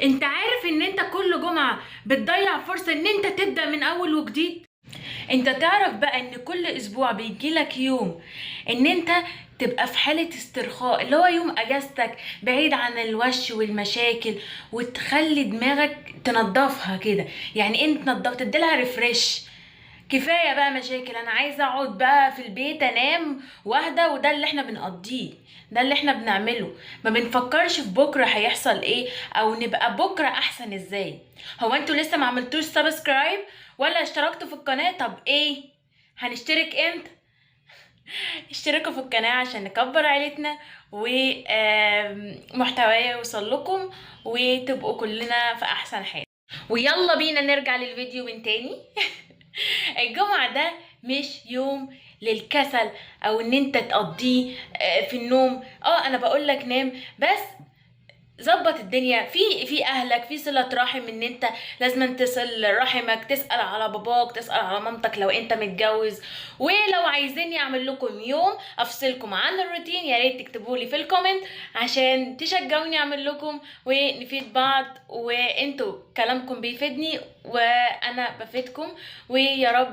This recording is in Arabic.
انت عارف ان انت كل جمعة بتضيع فرصة ان انت تبدأ من اول وجديد؟ انت تعرف بقى ان كل اسبوع بيجيلك يوم ان انت تبقى في حالة استرخاء، اللي هو يوم اجازتك بعيد عن الوش والمشاكل، وتخلي دماغك تنضفها كده. يعني انت تنضف، تديلها ريفرش. كفايه بقى مشاكل، انا عايزه اقعد بقى في البيت انام واهدى، وده اللي احنا بنقضيه، ده اللي احنا بنعمله. ما بنفكرش في بكره هيحصل ايه، او نبقى بكره احسن ازاي. هو انتوا لسه ما عملتوش سبسكرايب ولا اشتركتوا في القناه؟ طب ايه، هنشترك امتى؟ اشتركوا في القناه عشان نكبر عيلتنا ومحتواي يوصل لكم، وتبقوا كلنا في احسن حال. ويلا بينا نرجع للفيديو من تاني. الجمعة ده مش يوم للكسل او ان انت تقضيه في النوم. انا بقولك نام بس، ظبط الدنيا في اهلك، في صلة رحم، ان انت لازم تصل رحمك، تسأل على باباك، تسأل على مامتك لو انت متجوز. ولو عايزيني اعمل لكم يوم افصلكم عن الروتين، يا ريت تكتبوا لي في الكومنت عشان تشجعوني اعمل لكم ونفيد بعض. وانتوا كلامكم بيفيدني وانا بفيدكم، ويا رب